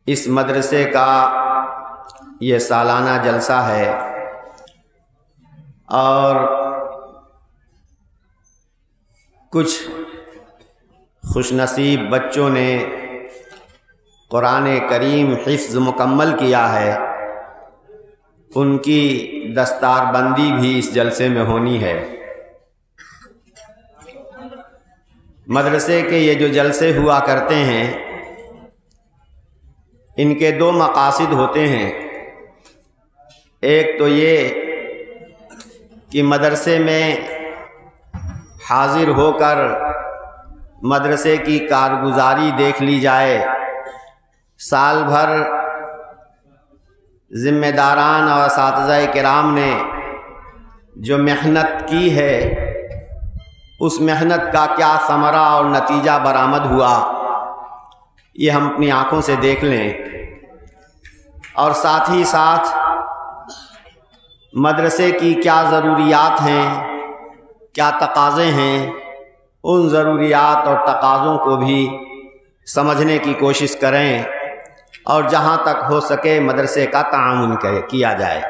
اس مدرسے کا یہ سالانہ جلسہ ہے اور کچھ خوش نصیب بچوں نے قرآن کریم حفظ مکمل کیا ہے، ان کی دستار بندی بھی اس جلسے میں ہونی ہے۔ مدرسے کے یہ جو جلسے ہوا کرتے ہیں ان کے دو مقاصد ہوتے ہیں۔ ایک تو یہ کہ مدرسے میں حاضر ہو کر مدرسے کی کارگزاری دیکھ لی جائے، سال بھر ذمہ داران اور اساتذہ کرام نے جو محنت کی ہے اس محنت کا کیا ثمرہ اور نتیجہ برآمد ہوا یہ ہم اپنی آنکھوں سے دیکھ لیں، اور ساتھ ہی ساتھ مدرسے کی کیا ضروریات ہیں، کیا تقاضے ہیں، ان ضروریات اور تقاضوں کو بھی سمجھنے کی کوشش کریں اور جہاں تک ہو سکے مدرسے کا تعاون کیا جائے۔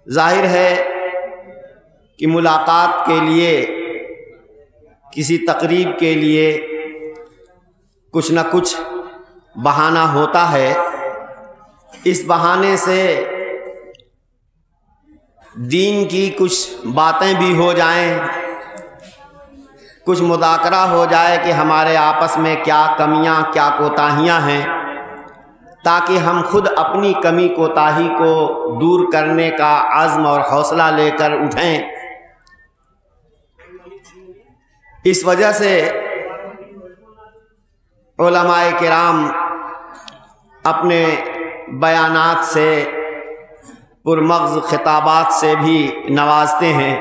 ظاہر ہے کہ ملاقات کے لیے، کسی تقریب کے لیے کچھ نہ کچھ بہانہ ہوتا ہے، اس بہانے سے دین کی کچھ باتیں بھی ہو جائیں، کچھ مذاکرہ ہو جائے کہ ہمارے آپس میں کیا کمیاں کیا کوتاہیاں ہیں، تاکہ ہم خود اپنی کمی کوتاہی کو دور کرنے کا عزم اور حوصلہ لے کر اٹھیں۔ اس وجہ سے علماء کرام اپنے بیانات سے، پرمغز خطابات سے بھی نوازتے ہیں۔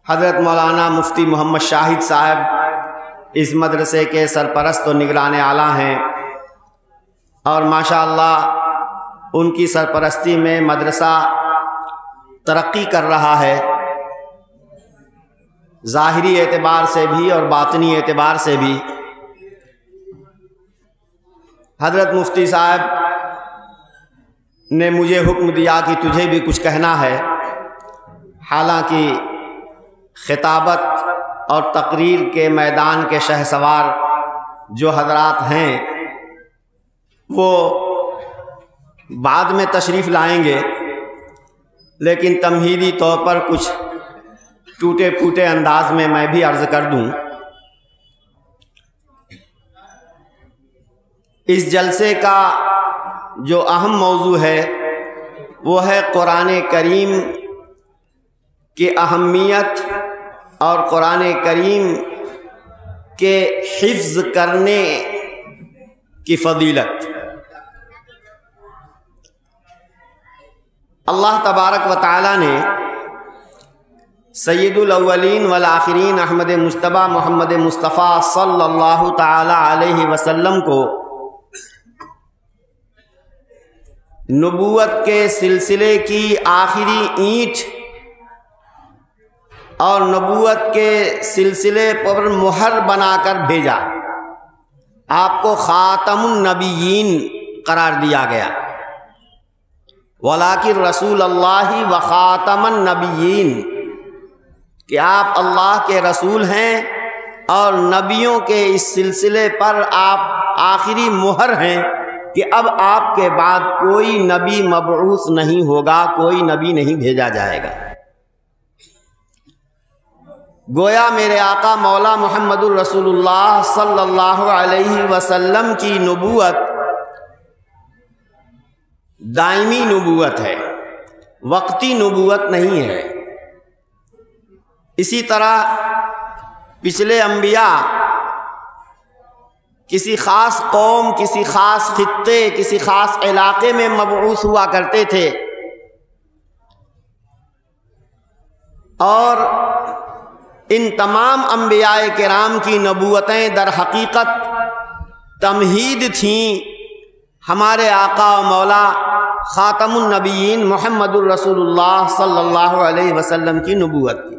حضرت مولانا مفتی محمد شاہد صاحب اس مدرسے کے سرپرست و نگران اعلیٰ ہیں، اور ماشاءاللہ ان کی سرپرستی میں مدرسہ ترقی کر رہا ہے، ظاہری اعتبار سے بھی اور باطنی اعتبار سے بھی۔ حضرت مفتی صاحب نے مجھے حکم دیا کہ تجھے بھی کچھ کہنا ہے، حالانکہ خطابت اور تقریر کے میدان کے شہسوار جو حضرات ہیں وہ بعد میں تشریف لائیں گے، لیکن تمہیدی طور پر کچھ ٹوٹے پھوٹے انداز میں میں بھی عرض کر دوں۔ اس جلسے کا جو اہم موضوع ہے وہ ہے قرآن کریم کی اہمیت اور قرآن کریم کے حفظ کرنے کی فضیلت۔ اللہ تبارک و تعالی نے سید الاولین والآخرین احمد مجتبیٰ محمد مصطفیٰ صلی اللہ تعالی علیہ وسلم کو نبوت کے سلسلے کی آخری اینٹ اور نبوت کے سلسلے پر مہر بنا کر بھیجا، آپ کو خاتم النبیین قرار دیا گیا، وَلَٰكِن رسول اللہ و خاتم النبیین، کہ آپ اللہ کے رسول ہیں اور نبیوں کے اس سلسلے پر آپ آخری مہر ہیں کہ اب آپ کے بعد کوئی نبی مبعوث نہیں ہوگا، کوئی نبی نہیں بھیجا جائے گا۔ گویا میرے آقا مولا محمد الرسول اللہ صلی اللہ علیہ وسلم کی نبوت دائمی نبوت ہے، وقتی نبوت نہیں ہے۔ اسی طرح پچھلے انبیاء کسی خاص قوم، کسی خاص خطے، کسی خاص علاقے میں مبعوث ہوا کرتے تھے، اور ان تمام انبیاء کرام کی نبوتیں در حقیقت تمہید تھیں ہمارے آقا و مولا خاتم النبیین محمد الرسول اللہ صلی اللہ علیہ وسلم کی نبوت کی۔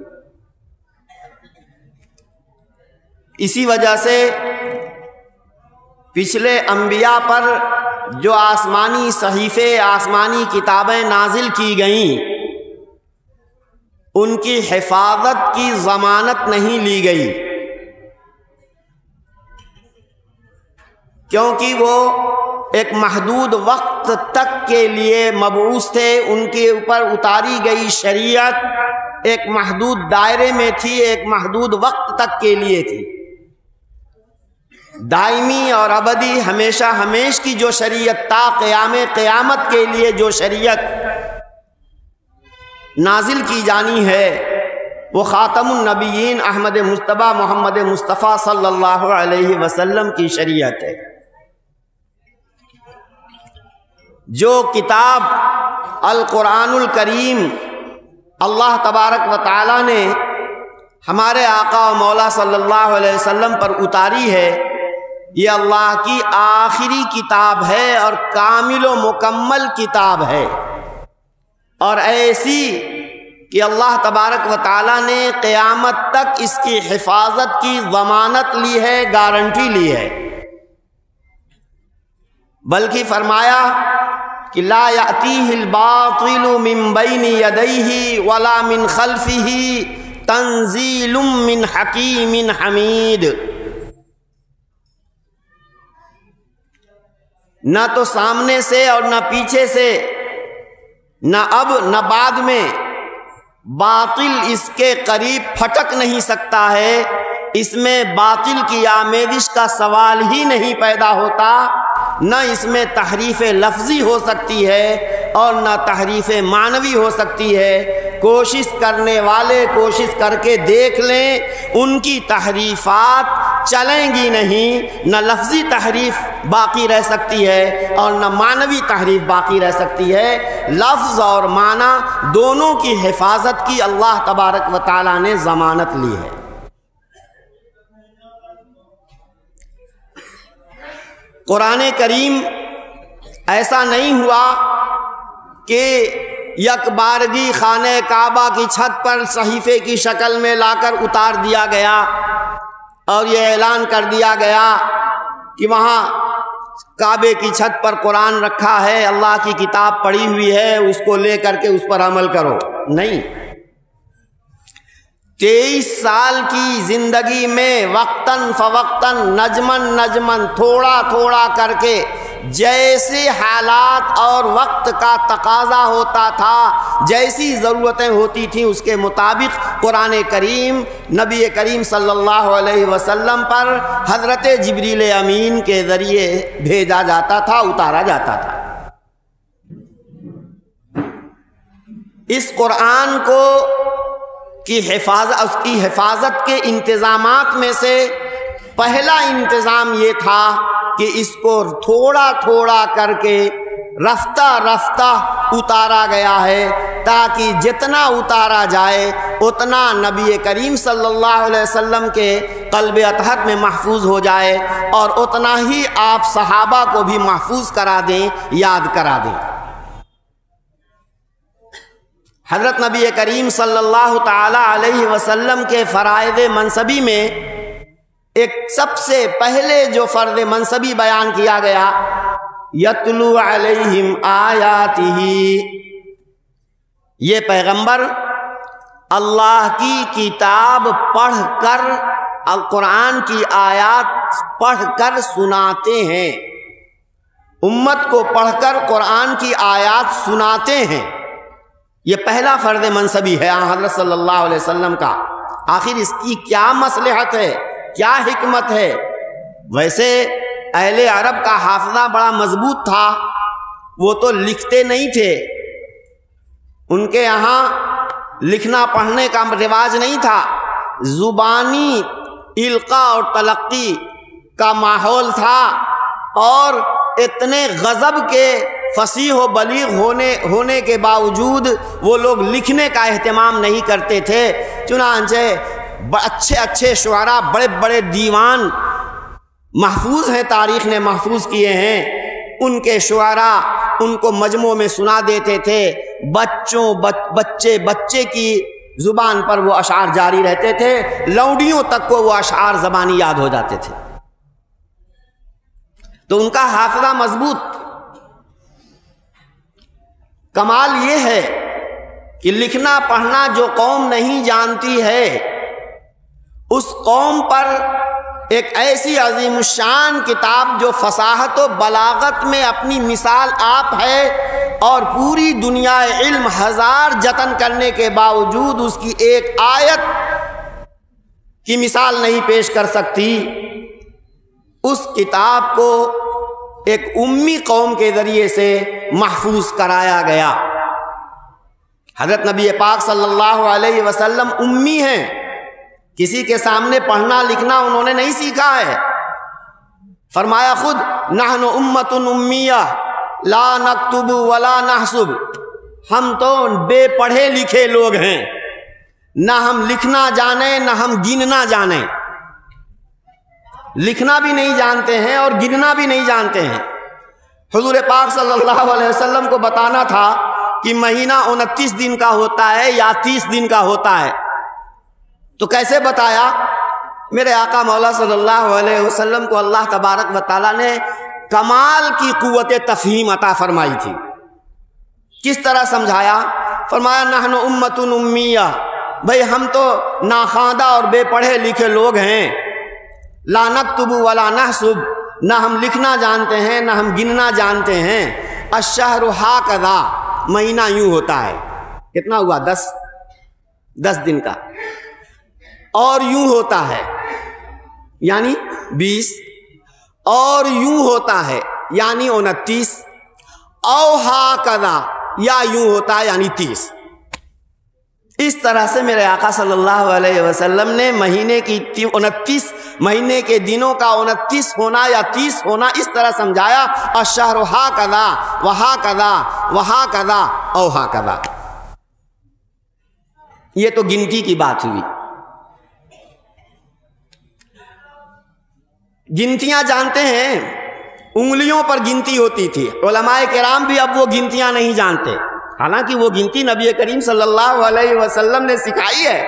اسی وجہ سے پچھلے انبیاء پر جو آسمانی صحیفے، آسمانی کتابیں نازل کی گئیں، ان کی حفاظت کی ضمانت نہیں لی گئی، کیونکہ وہ ایک محدود وقت تک کے لیے مبعوث تھے۔ ان کے اوپر اتاری گئی شریعت ایک محدود دائرے میں تھی، ایک محدود وقت تک کے لیے تھی۔ دائمی اور ابدی ہمیشہ ہمیش کی جو شریعت تا قیامت کے لیے جو شریعت نازل کی جانی ہے، وہ خاتم النبیین احمد مجتبیٰ محمد مصطفیٰ صلی اللہ علیہ وسلم کی شریعت ہے۔ جو کتاب القرآن الکریم اللہ تبارک و تعالی نے ہمارے آقا و مولا صلی اللہ علیہ وسلم پر اتاری ہے، یہ اللہ کی آخری کتاب ہے اور کامل و مکمل کتاب ہے، اور ایسی کہ اللہ تبارک و تعالی نے قیامت تک اس کی حفاظت کی ضمانت لی ہے، گارنٹی لی ہے۔ بلکہ فرمایا کہ لا یأتیہ الباطل من بین یدیہ ولا من خلفہ تنزیل من حکیم حمید۔ نہ تو سامنے سے اور نہ پیچھے سے، نہ اب نہ بعد میں باطل اس کے قریب پھٹک نہیں سکتا ہے، اس میں باطل کی آمیزش کا سوال ہی نہیں پیدا ہوتا، نہ اس میں تحریف لفظی ہو سکتی ہے اور نہ تحریف معنوی ہو سکتی ہے۔ کوشش کرنے والے کوشش کر کے دیکھ لیں، ان کی تحریفات چلیں گی نہیں، نہ لفظی تحریف باقی رہ سکتی ہے اور نہ معنوی تحریف باقی رہ سکتی ہے۔ لفظ اور معنی دونوں کی حفاظت کی اللہ تبارک و تعالی نے ضمانت لی ہے۔ قرآن کریم ایسا نہیں ہوا کہ یک بارگی خانہ کعبہ کی چھت پر صحیفے کی شکل میں لا کر اتار دیا گیا اور یہ اعلان کر دیا گیا کہ وہاں کعبے کی چھت پر قرآن رکھا ہے، اللہ کی کتاب پڑی ہوئی ہے، اس کو لے کر کے اس پر عمل کرو۔ نہیں، 23 سال کی زندگی میں وقتاً فوقتاً نجماً نجماً تھوڑا تھوڑا کر کے جیسے حالات اور وقت کا تقاضا ہوتا تھا، جیسی ضرورتیں ہوتی تھیں، اس کے مطابق قرآن کریم نبی کریم صلی اللہ علیہ وسلم پر حضرت جبریل امین کے ذریعے بھیجا جاتا تھا، اتارا جاتا تھا۔ اس قرآن کو اس کی حفاظت کے انتظامات میں سے پہلا انتظام یہ تھا کہ اس کو تھوڑا تھوڑا کر کے رفتہ رفتہ اتارا گیا ہے، تاکہ جتنا اتارا جائے اتنا نبی کریم صلی اللہ علیہ وسلم کے قلب اطہر میں محفوظ ہو جائے اور اتنا ہی آپ صحابہ کو بھی محفوظ کرا دیں، یاد کرا دیں۔ حضرت نبی کریم صلی اللہ تعالی علیہ وسلم کے فرائض منصبی میں ایک سب سے پہلے جو فرض منصبی بیان کیا گیا، یتلو علیہم آیاتہ، یہ پیغمبر اللہ کی کتاب پڑھ کر، القرآن کی آیات پڑھ کر سناتے ہیں، امت کو پڑھ کر قرآن کی آیات سناتے ہیں۔ یہ پہلا فرض منصبی ہے حضرت صلی اللہ علیہ وسلم کا۔ آخر اس کی کیا مصلحت ہے، کیا حکمت ہے؟ ویسے اہل عرب کا حافظہ بڑا مضبوط تھا، وہ تو لکھتے نہیں تھے، ان کے یہاں لکھنا پڑھنے کا رواج نہیں تھا، زبانی القاء اور تلقی کا ماحول تھا، اور اتنے غضب کے فصیح و بلیغ ہونے کے باوجود وہ لوگ لکھنے کا اہتمام نہیں کرتے تھے۔ چنانچہ اچھے اچھے شعراء، بڑے بڑے دیوان محفوظ ہیں، تاریخ نے محفوظ کیے ہیں، ان کے شعراء ان کو مجموع میں سنا دیتے تھے، بچے کی زبان پر وہ اشعار جاری رہتے تھے، لونڈیوں تک کو وہ اشعار زبانی یاد ہو جاتے تھے۔ تو ان کا حافظہ مضبوط۔ کمال یہ ہے کہ لکھنا پڑھنا جو قوم نہیں جانتی ہے اس قوم پر ایک ایسی عظیم الشان کتاب جو فصاحت و بلاغت میں اپنی مثال آپ ہے اور پوری دنیا علم ہزار جتن کرنے کے باوجود اس کی ایک آیت کی مثال نہیں پیش کر سکتی، اس کتاب کو ایک امی قوم کے ذریعے سے محفوظ کرایا گیا۔ حضرت نبی پاک صلی اللہ علیہ وسلم امی ہیں، کسی کے سامنے پڑھنا لکھنا انہوں نے نہیں سیکھا ہے۔ فرمایا خود نحن امۃ امیہ لا نکتب ولا نحسب، ہم تو بے پڑھے لکھے لوگ ہیں، نہ ہم لکھنا جانیں نہ ہم گننا جانیں، لکھنا بھی نہیں جانتے ہیں اور گننا بھی نہیں جانتے ہیں۔ حضور پاک صلی اللہ علیہ وسلم کو بتانا تھا کہ مہینہ 29 دن کا ہوتا ہے یا 30 دن کا ہوتا ہے، تو کیسے بتایا؟ میرے آقا مولا صلی اللہ علیہ وسلم کو اللہ تبارک و تعالیٰ نے کمال کی قوت تفہیم عطا فرمائی تھی۔ کس طرح سمجھایا؟ فرمایا نحن امۃ امیہ، بھئی ہم تو ناخواندہ اور بے پڑھے لکھے لوگ ہیں، لا نکتب ولا نحسب، نہ ہم لکھنا جانتے ہیں نہ ہم گننا جانتے ہیں۔ الشہر ہاکذا، مہینہ یوں ہوتا ہے، کتنا ہوا؟ 10 دن کا، اور یوں ہوتا ہے یعنی 20، اور یوں ہوتا ہے یعنی 29، او ہاکذا یا یوں ہوتا ہے یعنی 30۔ اس طرح سے میرے آقا صلی اللہ علیہ وسلم نے مہینے کی 29 مہینے کے دنوں کا 29 ہونا یا 30 ہونا اس طرح سمجھایا، الشہر ہاکذا وہاکذا وہاکذا او ہاکذا۔ یہ تو گنتی کی بات ہوئی۔ گنتیاں جانتے ہیں، انگلیوں پر گنتی ہوتی تھی، علماء کرام بھی اب وہ گنتیاں نہیں جانتے، حالانکہ وہ گنتی نبی کریم صلی اللہ علیہ وسلم نے سکھائی ہے۔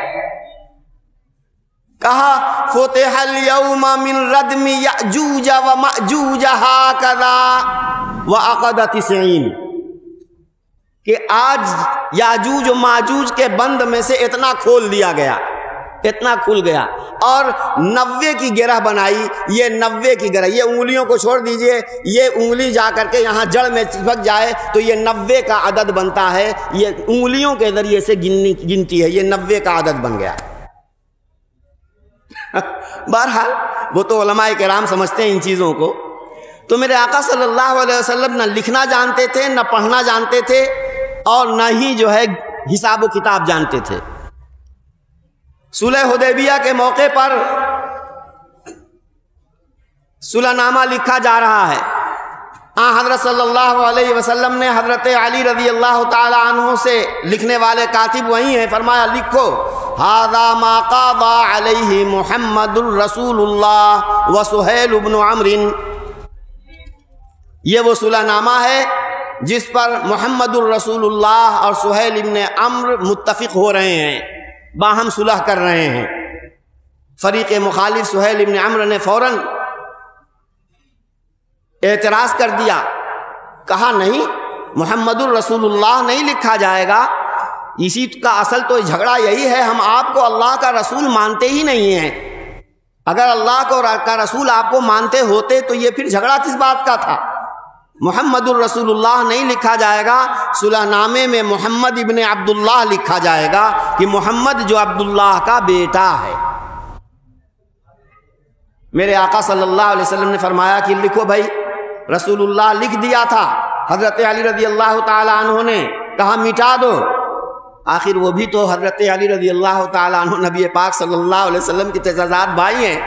کہا فتح اليوم من ردم یأجوج ومأجوج ہاکذا وعقد 90، کہ آج یاجوج و ماجوج کے بند میں سے اتنا کھول دیا گیا، اتنا کھل گیا، اور 90 کی گرہ بنائی۔ یہ 90 کی گرہ، یہ انگلیوں کو چھوڑ دیجئے، یہ انگلی جا کر کے یہاں جڑ میں چپک جائے تو یہ 90 کا عدد بنتا ہے، یہ انگلیوں کے ذریعے سے گنتی ہے، یہ 90 کا عدد بن گیا۔ بہرحال وہ تو علماء کرام سمجھتے ہیں ان چیزوں کو۔ تو میرے آقا صلی اللہ علیہ وسلم نہ لکھنا جانتے تھے، نہ پڑھنا جانتے تھے، اور نہ ہی جو ہے حساب و کتاب جانتے تھے۔ صلح حدیبیہ کے موقع پر صلح نامہ لکھا جا رہا ہے، حضرت صلی اللہ علیہ وسلم نے حضرت علی رضی اللہ تعالی عنہ سے، لکھنے والے کاتب وہی ہیں، فرمایا لکھو ھذا ما قضى علیہ محمد الرسول اللہ وسہیل بن عمرو، یہ وہ صلح نامہ ہے جس پر محمد الرسول اللہ اور سہیل ابن عمرو متفق ہو رہے ہیں، باہم صلح کر رہے ہیں۔ فریق مخالف سہیل ابن عمرو نے فوراً اعتراض کر دیا، کہا نہیں، محمد الرسول اللہ نہیں لکھا جائے گا، اسی کا اصل تو جھگڑا یہی ہے، ہم آپ کو اللہ کا رسول مانتے ہی نہیں ہیں، اگر اللہ کا رسول آپ کو مانتے ہوتے تو یہ پھر جھگڑا کس بات کا تھا؟ محمد الرسول اللہ نہیں لکھا جائے گا، صلح نامے میں محمد ابن عبداللہ لکھا جائے گا، کہ محمد جو عبداللہ کا بیٹا ہے۔ میرے آقا صلی اللہ علیہ وسلم نے فرمایا کہ لکھو بھائی، رسول اللہ لکھ دیا تھا، حضرت علی رضی اللہ تعالی عنہ نے کہا مٹا دو، آخر وہ بھی تو حضرت علی رضی اللہ تعالی عنہ نبی پاک صلی اللہ علیہ وسلم کے تعزیزات بھائی ہیں۔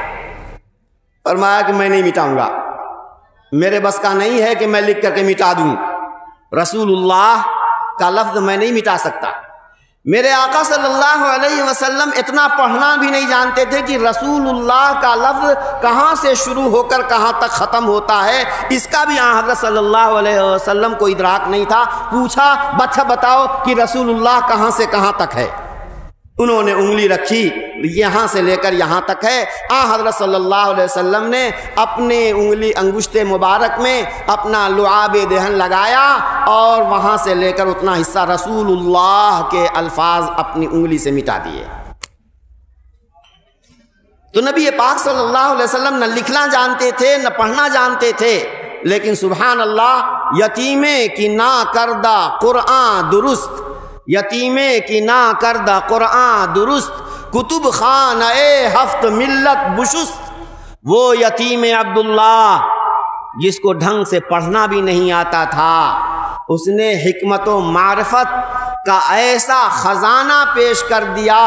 فرمایا کہ میں نہیں مٹاؤں گا، میرے بس کا نہیں ہے کہ میں لکھ کر کے مٹا دوں، رسول اللہ کا لفظ میں نہیں مٹا سکتا۔ میرے آقا صلی اللہ علیہ وسلم اتنا پڑھنا بھی نہیں جانتے تھے کہ رسول اللہ کا لفظ کہاں سے شروع ہو کر کہاں تک ختم ہوتا ہے، اس کا بھی حضرت صلی اللہ علیہ وسلم کو ادراک نہیں تھا۔ پوچھا بچہ بتاؤ کہ رسول اللہ کہاں سے کہاں تک ہے، انہوں نے انگلی رکھی، یہاں سے لے کر یہاں تک ہے۔ حضرت صلی اللہ علیہ وسلم نے اپنے انگلی انگشت مبارک میں اپنا لعاب دہن لگایا اور وہاں سے لے کر اتنا حصہ رسول اللہ کے الفاظ اپنی انگلی سے مٹا دیے۔ تو نبی پاک صلی اللہ علیہ وسلم نہ لکھنا جانتے تھے نہ پڑھنا جانتے تھے، لیکن سبحان اللہ، یتیمے کی نا کردہ قرآن درست، یتیمے کی نا کردہ قرآن درست، کتب خان اے ہفت ملت بشست۔ وہ یتیم عبداللہ جس کو ڈھنگ سے پڑھنا بھی نہیں آتا تھا، اس نے حکمت و معرفت کا ایسا خزانہ پیش کر دیا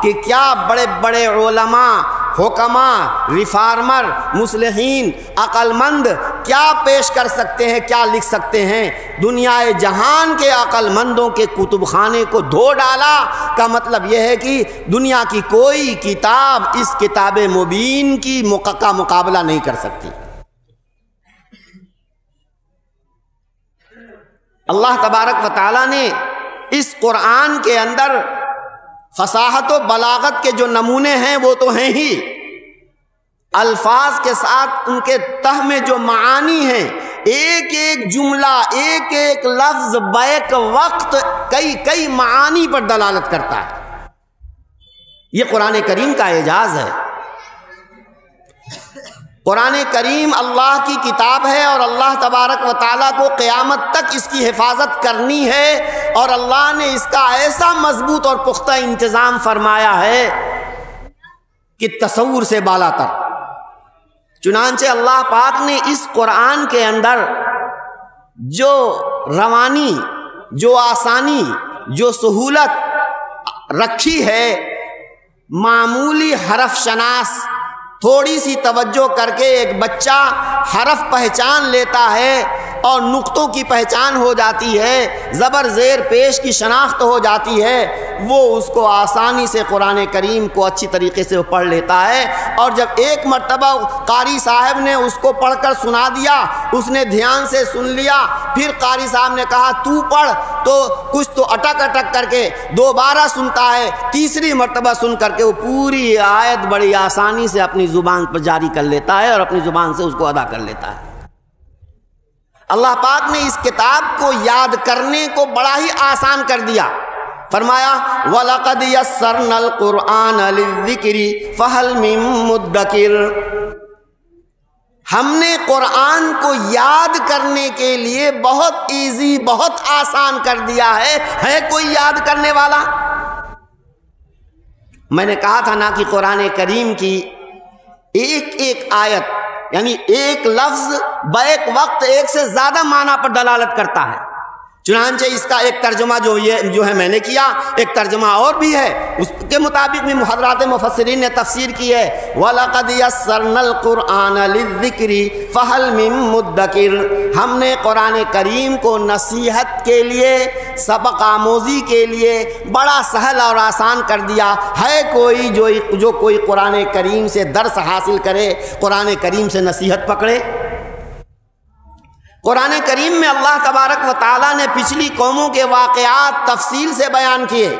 کہ کیا بڑے بڑے علماء، حکماء، ریفارمر، مصلحین، عقل مند کیا پیش کر سکتے ہیں، کیا لکھ سکتے ہیں؟ دنیا جہان کے عقل مندوں کے کتب خانے کو دھو ڈالا۔ کا مطلب یہ ہے کہ دنیا کی کوئی کتاب اس کتاب مبین کی کا مقابلہ نہیں کر سکتی۔ اللہ تبارک و تعالیٰ نے اس قرآن کے اندر فصاحت و بلاغت کے جو نمونے ہیں وہ تو ہیں ہی، الفاظ کے ساتھ ان کے تہ میں جو معانی ہیں، ایک ایک جملہ، ایک ایک لفظ بیک وقت کئی معانی پر دلالت کرتا ہے۔ یہ قرآن کریم کا اعجاز ہے۔ قرآن کریم اللہ کی کتاب ہے اور اللہ تبارک و تعالیٰ کو قیامت تک اس کی حفاظت کرنی ہے، اور اللہ نے اس کا ایسا مضبوط اور پختہ انتظام فرمایا ہے کہ تصور سے بالا تر۔ چنانچہ اللہ پاک نے اس قرآن کے اندر جو روانی، جو آسانی، جو سہولت رکھی ہے، معمولی حرف شناس تھوڑی سی توجہ کر کے ایک بچہ حرف پہچان لیتا ہے اور نقطوں کی پہچان ہو جاتی ہے، زبر زیر پیش کی شناخت ہو جاتی ہے، وہ اس کو آسانی سے قرآن کریم کو اچھی طریقے سے پڑھ لیتا ہے۔ اور جب ایک مرتبہ قاری صاحب نے اس کو پڑھ کر سنا دیا، اس نے دھیان سے سن لیا، پھر قاری صاحب نے کہا تو پڑھ، تو کچھ تو اٹک اٹک کر کے دوبارہ سنتا ہے، تیسری مرتبہ سن کر کے وہ پوری آیت بڑی آسانی سے اپنی زبان پر جاری کر لیتا ہے اور اپنی زبان سے اس کو ادا کر لیتا ہے۔ اللہ پاک نے اس کتاب کو یاد کرنے کو بڑا ہی آسان کر دیا۔ فرمایا وَلَقَدْ يَسَّرْنَا الْقُرْآنَ لِلذِّكْرِ فَهَلْ مِن مُدَّكِرٍ، ہم نے قرآن کو یاد کرنے کے لیے بہت ایزی، بہت آسان کر دیا ہے کوئی یاد کرنے والا؟ میں نے کہا تھا نا کہ قرآن کریم کی ایک ایک آیت، یعنی ایک لفظ بیک وقت ایک سے زیادہ معنی پر دلالت کرتا ہے۔ چنانچہ اس کا ایک ترجمہ جو ہے میں نے کیا، ایک ترجمہ اور بھی ہے، اس کے مطابق بھی حضرات مفسرین نے تفسیر کی ہے۔ وَلَقَدْ يَسَّرْنَا الْقُرْآنَ لِلذِّكْرِ فَهَلْ مِن مُدَّكِرٍ، ہم نے قرآن کریم کو نصیحت کے لیے، سبق آموزی کے لیے بڑا سہل اور آسان کر دیا ہے۔ کوئی جو کوئی قرآن کریم سے درس حاصل کرے، قرآن کریم سے نصیحت پکڑے؟ قرآن کریم میں اللہ تبارک و تعالیٰ نے پچھلی قوموں کے واقعات تفصیل سے بیان کیے،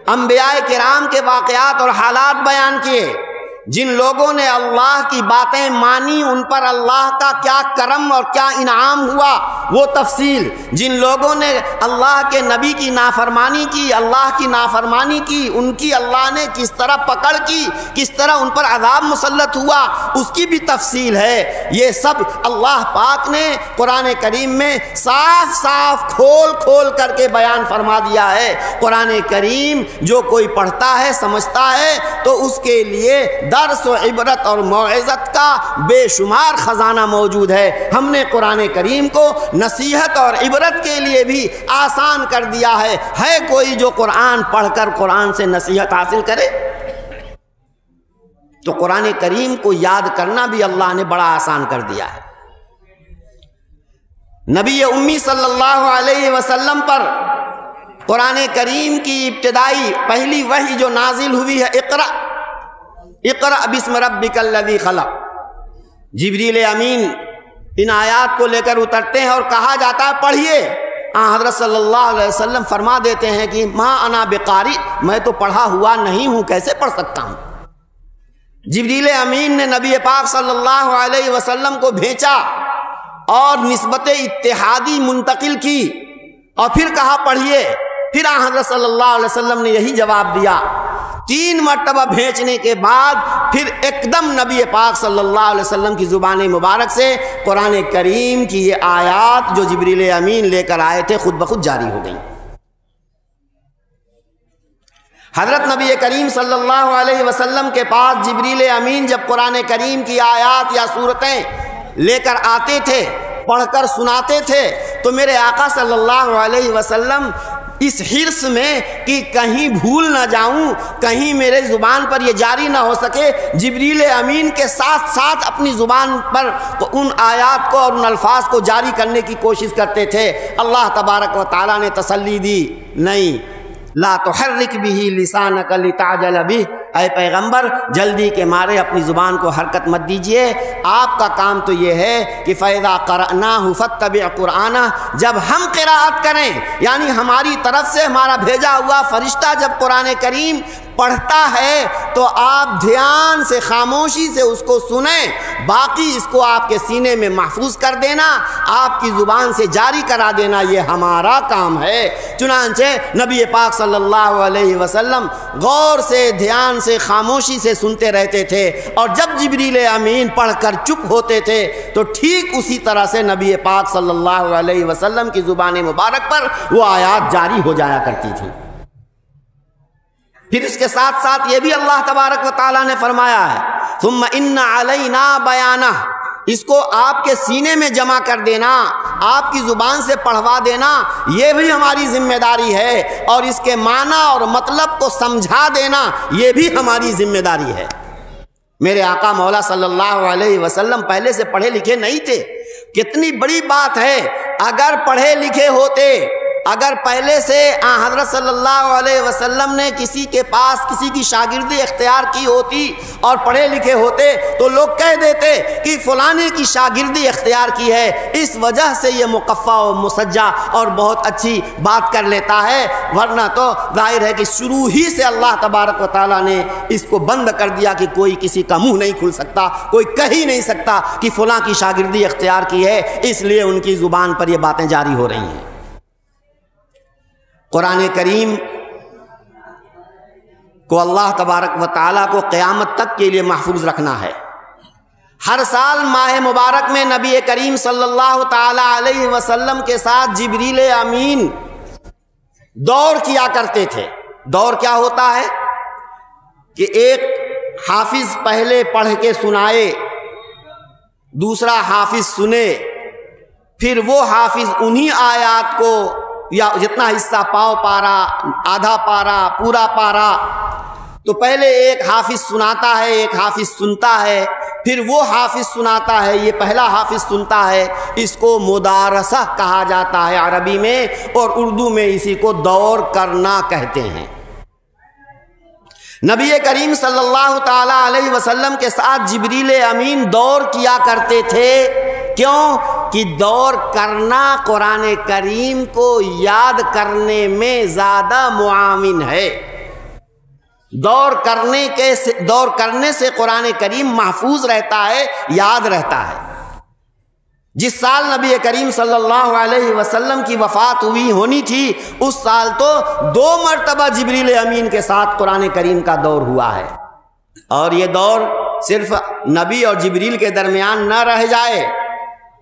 انبیاء کرام کے واقعات اور حالات بیان کیے۔ جن لوگوں نے اللہ کی باتیں مانی ان پر اللہ کا کیا کرم اور کیا انعام ہوا وہ تفصیل، جن لوگوں نے اللہ کے نبی کی نافرمانی کی، اللہ کی نافرمانی کی، ان کی اللہ نے کس طرح پکڑ کی، کس طرح ان پر عذاب مسلط ہوا، اس کی بھی تفصیل ہے۔ یہ سب اللہ پاک نے قرآن کریم میں صاف صاف کھول کھول کر کے بیان فرما دیا ہے۔ قرآن کریم جو کوئی پڑھتا ہے، سمجھتا ہے، تو اس کے لیے درس و عبرت اور موعظت کا بے شمار خزانہ موجود ہے۔ ہم نے قرآن کریم کو نصیحت اور عبرت کے لیے بھی آسان کر دیا ہے کوئی جو قرآن پڑھ کر قرآن سے نصیحت حاصل کرے؟ تو قرآن کریم کو یاد کرنا بھی اللہ نے بڑا آسان کر دیا ہے۔ نبی امی صلی اللہ علیہ وسلم پر قرآن کریم کی ابتدائی پہلی وحی جو نازل ہوئی ہے، اقرأ بسم ربک الذی خلق، جبریل امین ان آیات کو لے کر اترتے ہیں اور کہا جاتا ہے پڑھیے، حضرت صلی اللہ علیہ وسلم فرما دیتے ہیں کہ ما انا بقاری، میں تو پڑھا ہوا نہیں ہوں، کیسے پڑھ سکتا ہوں؟ جبریل امین نے نبی پاک صلی اللہ علیہ وسلم کو بھیجا اور نسبت اتحادی منتقل کی اور پھر کہا پڑھیے۔ پھر حضرت صلی اللہ علیہ وسلم نے یہی جواب دیا۔ 3 مرتبہ بھیجنے کے بعد پھر ایک دم نبی پاک صلی اللہ علیہ وسلم کی زبان مبارک سے قرآن کریم کی یہ آیات جو جبریل امین لے کر آئے تھے خود بخود جاری ہو گئیں۔ حضرت نبی کریم صلی اللہ علیہ وسلم کے پاس جبریل امین جب قرآن کریم کی آیات یا سورتیں لے کر آتے تھے، پڑھ کر سناتے تھے، تو میرے آقا صلی اللہ علیہ وسلم اس حرص میں کہ کہیں بھول نہ جاؤں، کہیں میرے زبان پر یہ جاری نہ ہو سکے، جبریل امین کے ساتھ ساتھ اپنی زبان پر ان آیات کو اور ان الفاظ کو جاری کرنے کی کوشش کرتے تھے۔ اللہ تبارک و تعالیٰ نے تسلی دی، نہیں، لا تحرک بہ لسانک لتعجل بہ، اے پیغمبر جلدی کے مارے اپنی زبان کو حرکت مت دیجئے، آپ کا کام تو یہ ہے کہ فَإِذَا قَرَأْنَاهُ فَاتَّبِعْ قُرْآنَهُ، جب ہم قراءت کریں، یعنی ہماری طرف سے ہمارا بھیجا ہوا فرشتہ جب قرآن کریم پڑھتا ہے تو آپ دھیان سے خاموشی سے اس کو سنیں، باقی اس کو آپ کے سینے میں محفوظ کر دینا، آپ کی زبان سے جاری کرا دینا، یہ ہمارا کام ہے۔ چنانچہ نبی پاک صلی اللہ علیہ وسلم غور سے، دھیان سے، خاموشی سے سنتے رہتے تھے، اور جب جبریل امین پڑھ کر چپ ہوتے تھے تو ٹھیک اسی طرح سے نبی پاک صلی اللہ علیہ وسلم کی زبان مبارک پر وہ آیات جاری ہو جایا کرتی تھی۔ پھر اس کے ساتھ ساتھ یہ بھی اللہ تبارک و تعالیٰ نے فرمایا ہے ثم ان علینا بیانہ، اس کو آپ کے سینے میں جمع کر دینا، آپ کی زبان سے پڑھوا دینا، یہ بھی ہماری ذمہ داری ہے، اور اس کے معنی اور مطلب کو سمجھا دینا یہ بھی ہماری ذمہ داری ہے۔ میرے آقا مولا صلی اللہ علیہ وسلم پہلے سے پڑھے لکھے نہیں تھے، کتنی بڑی بات ہے اگر پڑھے لکھے ہوتے، اگر پہلے سے حضرت صلی اللہ علیہ وسلم نے کسی کے پاس کسی کی شاگردی اختیار کی ہوتی اور پڑھے لکھے ہوتے تو لوگ کہہ دیتے کہ فلانے کی شاگردی اختیار کی ہے، اس وجہ سے یہ مقفع و مسجع اور بہت اچھی بات کر لیتا ہے، ورنہ تو ظاہر ہے کہ شروع ہی سے اللہ تبارک و تعالیٰ نے اس کو بند کر دیا کہ کوئی کسی کا منہ نہیں کھل سکتا، کوئی کہہ ہی نہیں سکتا کہ فلاں کی شاگردی اختیار کی ہے، اس لیے ان کی زبان پر یہ باتیں جاری ہو رہی ہیں۔ قرآن کریم کو اللہ تبارک و تعالیٰ کو قیامت تک کے لیے محفوظ رکھنا ہے۔ ہر سال ماہ مبارک میں نبی کریم صلی اللہ تعالی علیہ وسلم کے ساتھ جبریل امین دور کیا کرتے تھے۔ دور کیا ہوتا ہے کہ ایک حافظ پہلے پڑھ کے سنائے، دوسرا حافظ سنے، پھر وہ حافظ انہی آیات کو یا جتنا حصہ پاؤ پارا، آدھا پارا، پورا پارا، تو پہلے ایک حافظ سناتا ہے، ایک حافظ سنتا ہے، پھر وہ حافظ سناتا ہے، یہ پہلا حافظ سنتا ہے، اس کو مدارسہ کہا جاتا ہے عربی میں، اور اردو میں اسی کو دور کرنا کہتے ہیں۔ نبی کریم صلی اللہ تعالی علیہ وسلم کے ساتھ جبریل امین دور کیا کرتے تھے، کیوں کہ دور کرنا قرآن کریم کو یاد کرنے میں زیادہ معاون ہے۔ دور کرنے سے قرآن کریم محفوظ رہتا ہے، یاد رہتا ہے۔ جس سال نبی کریم صلی اللہ علیہ وسلم کی وفات ہونی تھی، اس سال تو 2 مرتبہ جبریل امین کے ساتھ قرآن کریم کا دور ہوا ہے، اور یہ دور صرف نبی اور جبریل کے درمیان نہ رہ جائے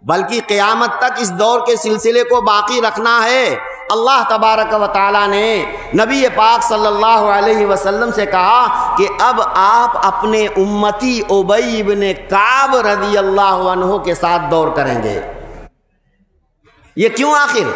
بلکہ قیامت تک اس دور کے سلسلے کو باقی رکھنا ہے۔ اللہ تبارک و تعالیٰ نے نبی پاک صلی اللہ علیہ وسلم سے کہا کہ اب آپ اپنے امتی ابی بن کعب رضی اللہ عنہ کے ساتھ دور کریں گے۔ یہ کیوں آخر؟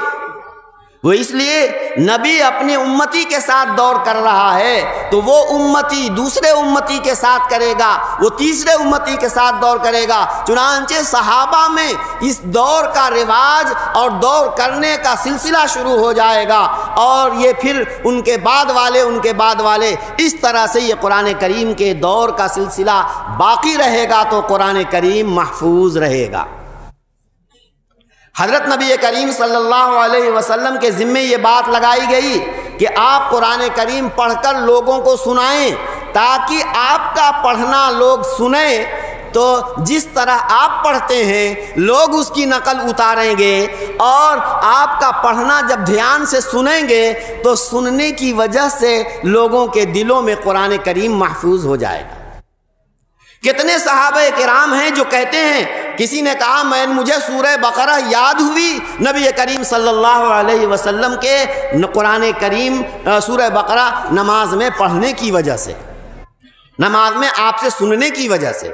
وہ اس لیے نبی اپنے امتی کے ساتھ دور کر رہا ہے تو وہ امتی دوسرے امتی کے ساتھ کرے گا، وہ تیسرے امتی کے ساتھ دور کرے گا۔ چنانچہ صحابہ میں اس دور کا رواج اور دور کرنے کا سلسلہ شروع ہو جائے گا، اور یہ پھر ان کے بعد والے اس طرح سے یہ قرآن کریم کے دور کا سلسلہ باقی رہے گا تو قرآن کریم محفوظ رہے گا۔ حضرت نبی کریم صلی اللہ علیہ وسلم کے ذمے یہ بات لگائی گئی کہ آپ قرآن کریم پڑھ کر لوگوں کو سنائیں، تاکہ آپ کا پڑھنا لوگ سنیں تو جس طرح آپ پڑھتے ہیں لوگ اس کی نقل اتاریں گے، اور آپ کا پڑھنا جب دھیان سے سنیں گے تو سننے کی وجہ سے لوگوں کے دلوں میں قرآن کریم محفوظ ہو جائے گا۔ کتنے صحابہ کرام ہیں جو کہتے ہیں، کسی نے کہا مجھے سورہ بقرہ یاد ہوئی نبی کریم صلی اللہ علیہ وسلم کے قرآن کریم سورہ بقرہ نماز میں پڑھنے کی وجہ سے، نماز میں آپ سے سننے کی وجہ سے۔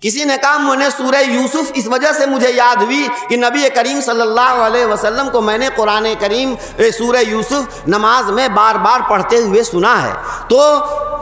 کسی نے کہا مجھے سورہ یوسف اس وجہ سے مجھے یاد ہوئی کہ نبی کریم صلی اللہ علیہ وسلم کو میں نے قرآن کریم سورہ یوسف نماز میں بار بار پڑھتے ہوئے سنا ہے۔ تو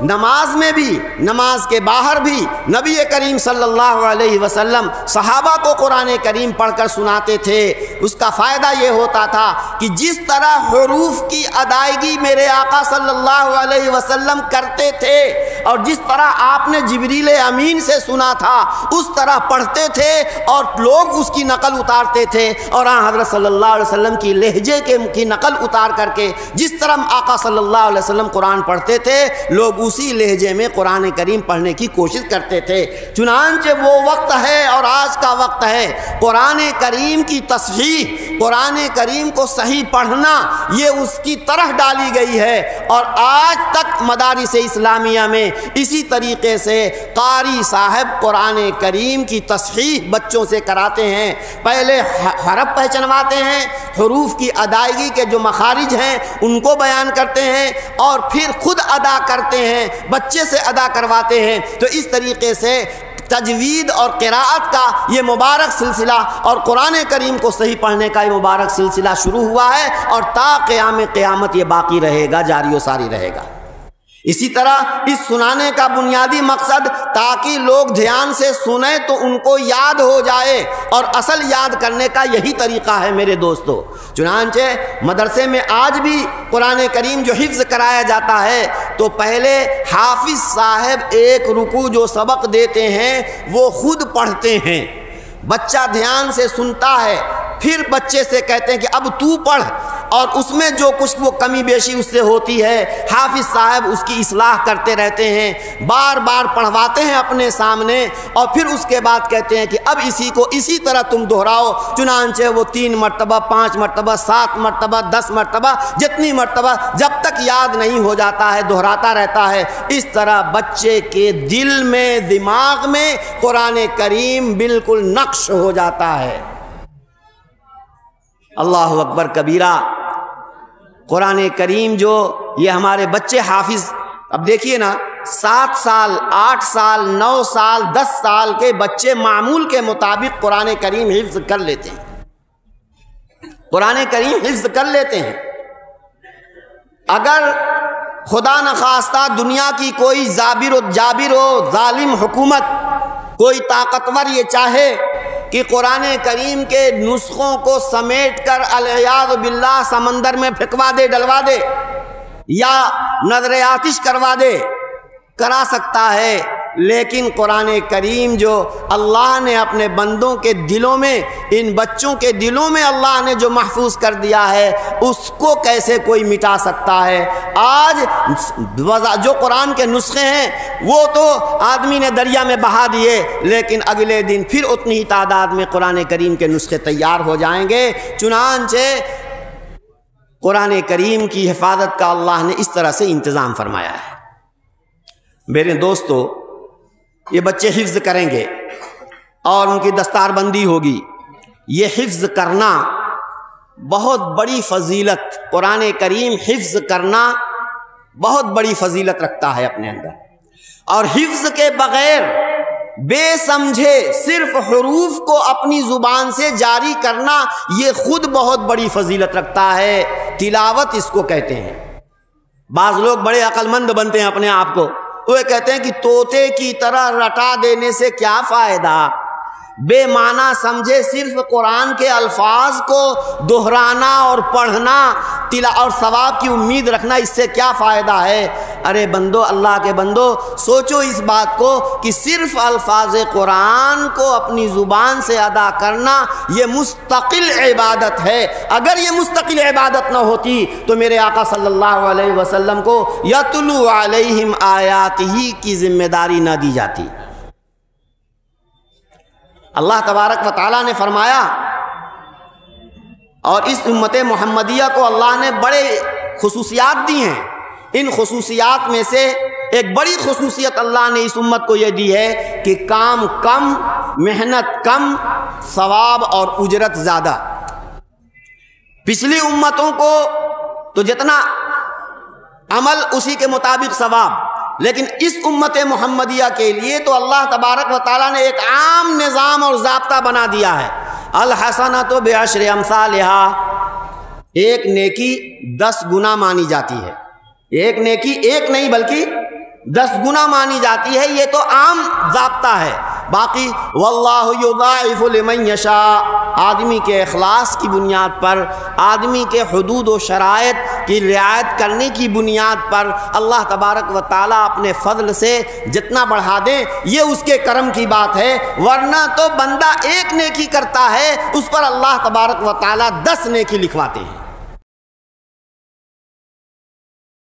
نماز میں بھی، نماز کے باہر بھی نبی کریم صلی اللہ علیہ وسلم صحابہ کو قرآن کریم پڑھ کر سناتے تھے۔ اس کا فائدہ یہ ہوتا تھا کہ جس طرح حروف کی ادائیگی میرے آقا صلی اللہ علیہ وسلم کرتے تھے، اور جس طرح آپ نے جبریل امین سے سنا تھا اس طرح پڑھتے تھے اور لوگ اس کی نقل اتارتے تھے، اور حضرت صلی اللہ علیہ وسلم کی لہجے کی نقل اتار کر کے جس طرح آقا صلی اللہ علیہ وسلم قرآن پڑھتے تھے لوگ اسی لہجے میں قرآن کریم پڑھنے کی کوشش کرتے تھے۔ چنانچہ وہ وقت ہے اور آج کا وقت ہے قرآن کریم کی تصحیح، قرآن کریم کو صحیح پڑھنا یہ اس کی طرح ڈالی گئی ہے، اور آج تک مدارس اسلامیہ میں اسی طریقے سے قاری صاحب قرآن کریم کی تصحیح بچوں سے کراتے ہیں۔ پہلے حرف پہچنواتے ہیں، حروف کی ادائیگی کے جو مخارج ہیں ان کو بیان کرتے ہیں، اور پھر خود ادا کرتے ہیں، بچے سے ادا کرواتے ہیں۔ تو اس طریقے سے تجوید اور قراءت کا یہ مبارک سلسلہ اور قرآن کریم کو صحیح پڑھنے کا یہ مبارک سلسلہ شروع ہوا ہے، اور تا قیام قیامت یہ باقی رہے گا، جاری و ساری رہے گا۔ اسی طرح اس سنانے کا بنیادی مقصد تاکہ لوگ دھیان سے سنیں تو ان کو یاد ہو جائے، اور اصل یاد کرنے کا یہی طریقہ ہے میرے دوستو۔ چنانچہ مدرسے میں آج بھی قرآن کریم جو حفظ کرایا جاتا ہے تو پہلے حافظ صاحب ایک رکوع جو سبق دیتے ہیں وہ خود پڑھتے ہیں، بچہ دھیان سے سنتا ہے، پھر بچے سے کہتے ہیں کہ اب تو پڑھ، اور اس میں جو کچھ وہ کمی بیشی اس سے ہوتی ہے حافظ صاحب اس کی اصلاح کرتے رہتے ہیں، بار بار پڑھواتے ہیں اپنے سامنے، اور پھر اس کے بعد کہتے ہیں کہ اب اسی کو اسی طرح تم دہراؤ۔ چنانچہ وہ 3 مرتبہ 5 مرتبہ 7 مرتبہ 10 مرتبہ جتنی مرتبہ جب تک یاد نہیں ہو جاتا ہے دہراتا رہتا ہے۔ اس طرح بچے کے دل میں، دماغ میں قرآن کریم بالکل نقش ہو جاتا ہے۔ اللہ اکبر کبیرہ۔ قرآن کریم جو یہ ہمارے بچے حافظ، اب دیکھیے نا 7 سال 8 سال 9 سال 10 سال کے بچے معمول کے مطابق قرآن کریم حفظ کر لیتے ہیں، قرآن کریم حفظ کر لیتے ہیں۔ اگر خدا نخواستہ دنیا کی کوئی جابر و ظالم حکومت، کوئی طاقتور یہ چاہے کہ قرآن کریم کے نسخوں کو سمیٹ کر العیاذ باللہ سمندر میں پھینکوا دے، ڈلوا دے، یا نظر آتش کروا دے، کرا سکتا ہے، لیکن قرآن کریم جو اللہ نے اپنے بندوں کے دلوں میں، ان بچوں کے دلوں میں اللہ نے جو محفوظ کر دیا ہے اس کو کیسے کوئی مٹا سکتا ہے؟ آج جو قرآن کے نسخے ہیں وہ تو آدمی نے دریا میں بہا دیے، لیکن اگلے دن پھر اتنی ہی تعداد میں قرآن کریم کے نسخے تیار ہو جائیں گے۔ چنانچہ قرآن کریم کی حفاظت کا اللہ نے اس طرح سے انتظام فرمایا ہے۔ میرے دوستو، یہ بچے حفظ کریں گے اور ان کی دستار بندی ہوگی۔ یہ حفظ کرنا بہت بڑی فضیلت، قرآن کریم حفظ کرنا بہت بڑی فضیلت رکھتا ہے اپنے اندر، اور حفظ کے بغیر بے سمجھے صرف حروف کو اپنی زبان سے جاری کرنا یہ خود بہت بڑی فضیلت رکھتا ہے۔ تلاوت اس کو کہتے ہیں۔ بعض لوگ بڑے عقل مند بنتے ہیں اپنے آپ کو، وہ کہتے ہیں کہ طوطے کی طرح رٹا دینے سے کیا فائدہ، بے معنی سمجھے صرف قرآن کے الفاظ کو دہرانا اور پڑھنا اور ثواب کی امید رکھنا، اس سے کیا فائدہ ہے؟ ارے بندو، اللہ کے بندو، سوچو اس بات کو کہ صرف الفاظ قرآن کو اپنی زبان سے ادا کرنا یہ مستقل عبادت ہے۔ اگر یہ مستقل عبادت نہ ہوتی تو میرے آقا صلی اللہ علیہ وسلم کو یتلو علیہم آیاتہ کی ذمہ داری نہ دی جاتی۔ اللہ تبارک و تعالیٰ نے فرمایا، اور اس امت محمدیہ کو اللہ نے بڑے خصوصیات دی ہیں، ان خصوصیات میں سے ایک بڑی خصوصیت اللہ نے اس امت کو یہ دی ہے کہ کام کم، محنت کم، ثواب اور اجرت زیادہ۔ پچھلی امتوں کو تو جتنا عمل اسی کے مطابق ثواب، لیکن اس امت محمدیہ کے لیے تو اللہ تبارک و تعالیٰ نے ایک عام نظام اور ضابطہ بنا دیا ہے۔ الحسنۃ بعشر امثالها، ایک نیکی 10 گنا مانی جاتی ہے۔ ایک نیکی ایک نہیں بلکہ 10 گنا مانی جاتی ہے، یہ تو عام ضابطہ ہے۔ باقی واللہ یضاعف لمن یشاء، آدمی کے اخلاص کی بنیاد پر، آدمی کے حدود و شرائط کی رعایت کرنے کی بنیاد پر اللہ تبارک و تعالیٰ اپنے فضل سے جتنا بڑھا دیں یہ اس کے کرم کی بات ہے، ورنہ تو بندہ ایک نیکی کرتا ہے اس پر اللہ تبارک و تعالیٰ 10 نیکی لکھواتے ہیں۔